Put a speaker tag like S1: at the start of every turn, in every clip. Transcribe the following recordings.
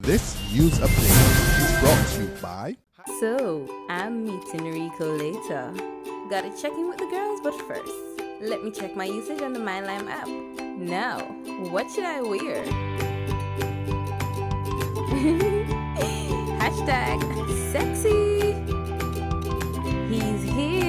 S1: This news update is brought to you by...
S2: So, I'm meeting Rico later. Gotta check in with the girls, but first, let me check my usage on the MyLime app. Now, what should I wear? Hashtag sexy. He's here.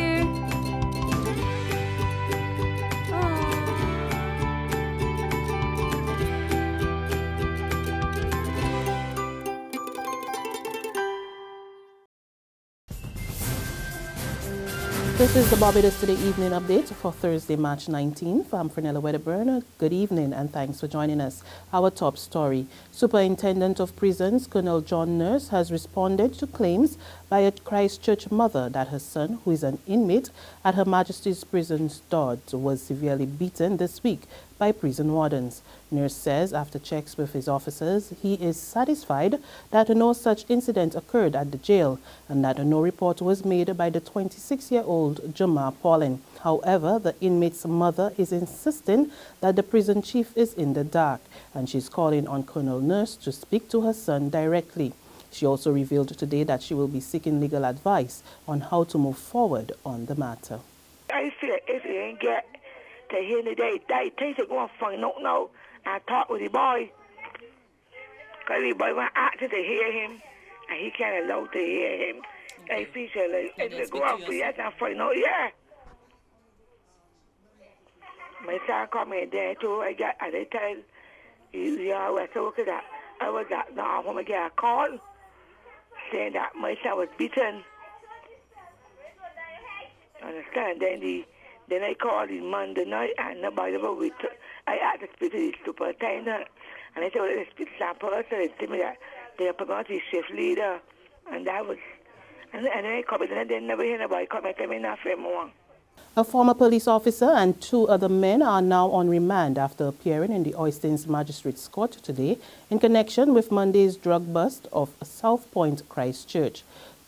S3: This is the Barbados Today Evening Update for Thursday, March 19th. I'm Fernella Wedderburn. Good evening and thanks for joining us. Our top story. Superintendent of Prisons, Colonel John Nurse, has responded to claims by a Christchurch mother that her son, who is an inmate at Her Majesty's Prison Dodds, was severely beaten this week by prison wardens. Nurse says after checks with his officers, he is satisfied that no such incident occurred at the jail and that no report was made by the 26-year-old Jamar Paulin. However, the inmate's mother is insisting that the prison chief is in the dark and she's calling on Colonel Nurse to speak to her son directly. She also revealed today that she will be seeking legal advice on how to move forward on the matter.
S4: I feel if you ain't get to hear the day, things are going to find out now and talk with the boy. Because the boy went acting to hear him and he can't allow to hear him. I feel like if they go out for you and find out, yeah. My son come in there too, and they tell you, I was talking that I was at now home and get a call saying that my son was beaten. Understand? Then I called him Monday night and nobody but I had to speak to the superintendent and I said, well, they speak to some person, they told me that they are promoting shift leader and that was, and then I come and then never hear nobody come and tell me nothing more.
S3: A former police officer and two other men are now on remand after appearing in the Oistins Magistrates Court today in connection with Monday's drug bust of South Point Christchurch.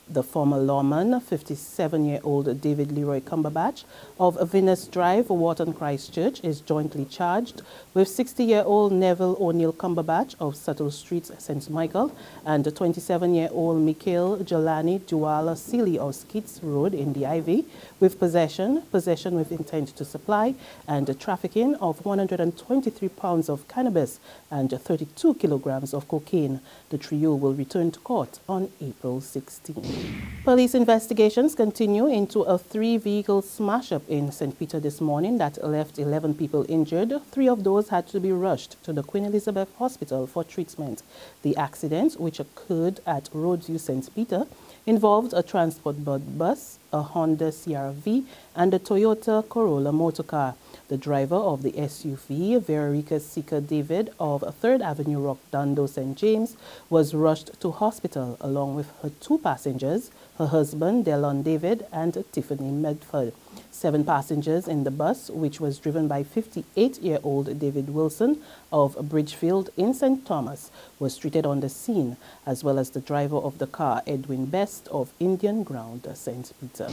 S3: The former lawman, 57-year-old David Leroy Cumberbatch of Venus Drive, Wharton Christchurch, is jointly charged with 60-year-old Neville O'Neill Cumberbatch of Suttle Street, St. Michael, and 27-year-old Mikhail Jelani Duala Sealy of Skeets Road in the Ivy with possession with intent to supply, and trafficking of 123 pounds of cannabis and 32 kilograms of cocaine. The trio will return to court on April 16. Police investigations continue into a 3-vehicle smash-up in St. Peter this morning that left 11 people injured. 3 of those had to be rushed to the Queen Elizabeth Hospital for treatment. The accident, which occurred at Roadview St. Peter, involved a transport bus, a Honda CR-V, and a Toyota Corolla motorcar. The driver of the SUV, Veronique Sika David of 3rd Avenue Rock Dundo St. James, was rushed to hospital along with her 2 passengers, her husband Delon David and Tiffany Medford. 7 passengers in the bus, which was driven by 58-year-old David Wilson of Bridgefield in St. Thomas, was treated on the scene, as well as the driver of the car, Edwin Best of Indian Ground, St. Peter.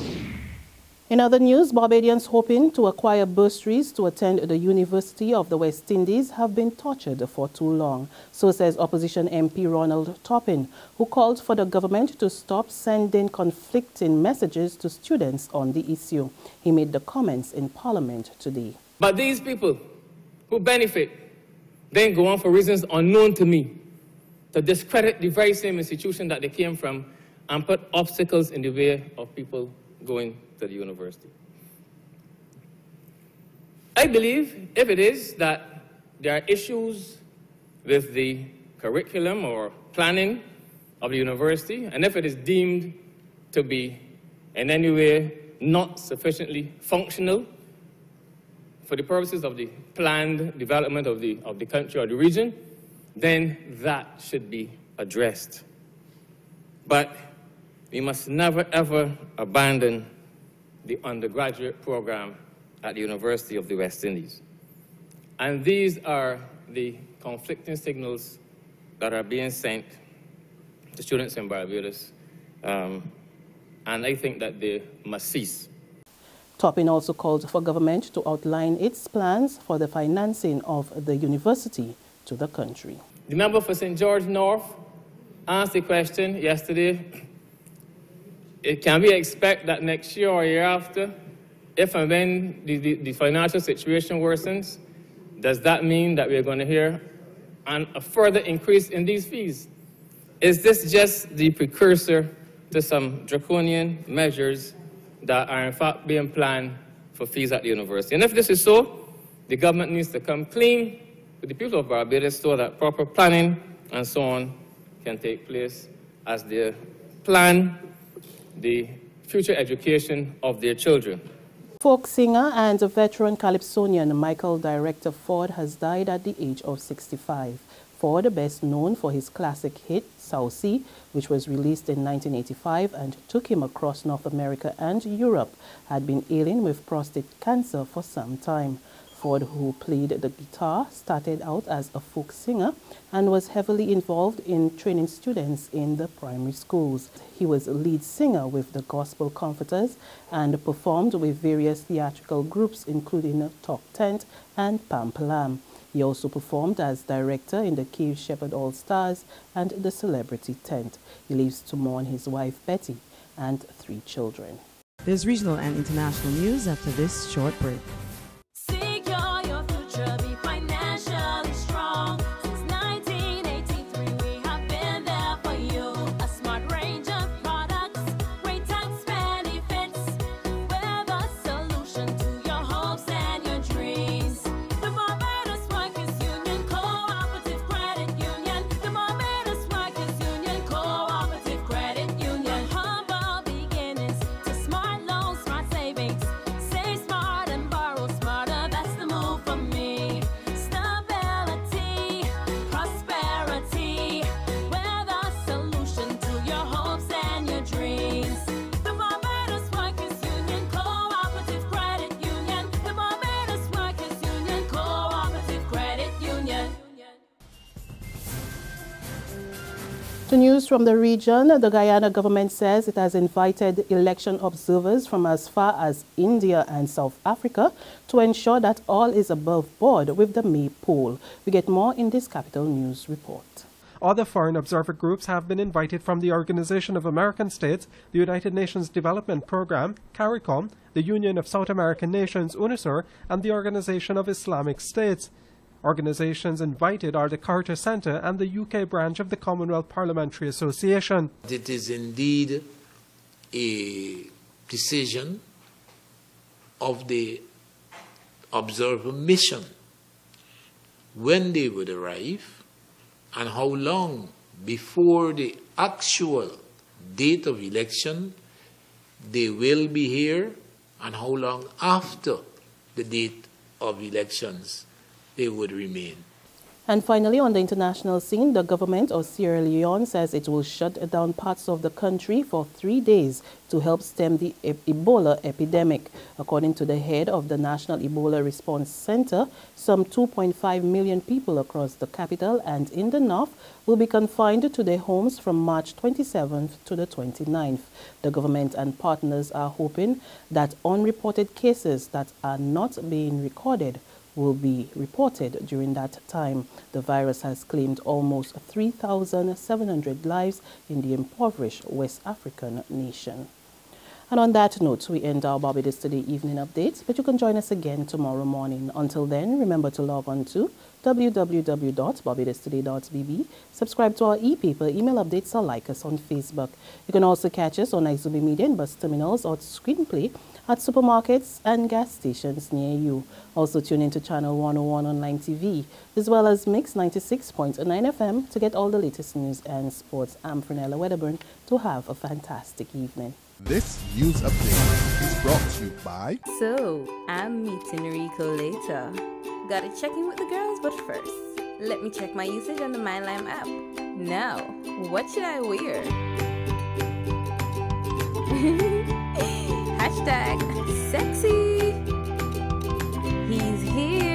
S3: In other news, Barbadians hoping to acquire bursaries to attend the University of the West Indies have been tortured for too long. So says opposition MP Ronald Toppin, who called for the government to stop sending conflicting messages to students on the issue. He made the comments in Parliament today.
S5: But these people who benefit then go on for reasons unknown to me to discredit the very same institution that they came from and put obstacles in the way of people going to the university. I believe if it is that there are issues with the curriculum or planning of the university, and if it is deemed to be in any way not sufficiently functional for the purposes of the planned development of the country or the region, then that should be addressed. But we must never, ever abandon the undergraduate program at the University of the West Indies. And these are the conflicting signals that are being sent to students in Barbados, and I think that they must cease.
S3: Toppin also called for government to outline its plans for the financing of the university to the country.
S5: The member for St. George North asked the question yesterday, can we expect that next year or year after, if and when the financial situation worsens, does that mean that we're going to hear a further increase in these fees? Is this just the precursor to some draconian measures that are in fact being planned for fees at the university? And if this is so, the government needs to come clean with the people of Barbados so that proper planning and so on can take place as they plan the future education of their children.
S3: Folk singer and veteran calypsonian Michael Director Ford has died at the age of 65. Ford, best known for his classic hit South Sea, which was released in 1985 and took him across North America and Europe, had been ailing with prostate cancer for some time. Ford, who played the guitar, started out as a folk singer and was heavily involved in training students in the primary schools. He was lead singer with the Gospel Comforters and performed with various theatrical groups including Top Tent and Pampalam. He also performed as director in the Cave Shepherd All Stars and the Celebrity Tent. He lives to mourn his wife Betty and 3 children.
S6: There's regional and international news after this short break.
S3: To news from the region, the Guyana government says it has invited election observers from as far as India and South Africa to ensure that all is above board with the May poll. We get more in this Capital News report.
S7: Other foreign observer groups have been invited from the Organization of American States, the United Nations Development Programme, CARICOM, the Union of South American Nations, UNASUR, and the Organization of Islamic States. Organizations invited are the Carter Centre and the UK branch of the Commonwealth Parliamentary Association.
S8: It is indeed a decision of the observer mission when they would arrive and how long before the actual date of election they will be here and how long after the date of elections they would remain.
S3: And finally, on the international scene, the government of Sierra Leone says it will shut down parts of the country for 3 days to help stem the Ebola epidemic. According to the head of the National Ebola Response Center, some 2.5 million people across the capital and in the north will be confined to their homes from March 27th to the 29th. The government and partners are hoping that unreported cases that are not being recorded will be reported during that time. The virus has claimed almost 3,700 lives in the impoverished West African nation. And on that note, we end our Barbados Today evening update, but you can join us again tomorrow morning. Until then, remember to log on to www.barbadostoday.bb, subscribe to our e-paper, email updates, or like us on Facebook. You can also catch us on Izumi Media and bus terminals or screenplay at supermarkets and gas stations near you. Also tune into Channel 101 Online TV, as well as Mix 96.9 FM to get all the latest news and sports. I'm Fernella Wedderburn. To have a fantastic evening.
S1: This news update is brought to you by...
S2: So, I'm meeting Rico later. Gotta check in with the girls, but first, let me check my usage on the MyLime app. Now, what should I wear? Hashtag sexy. He's here.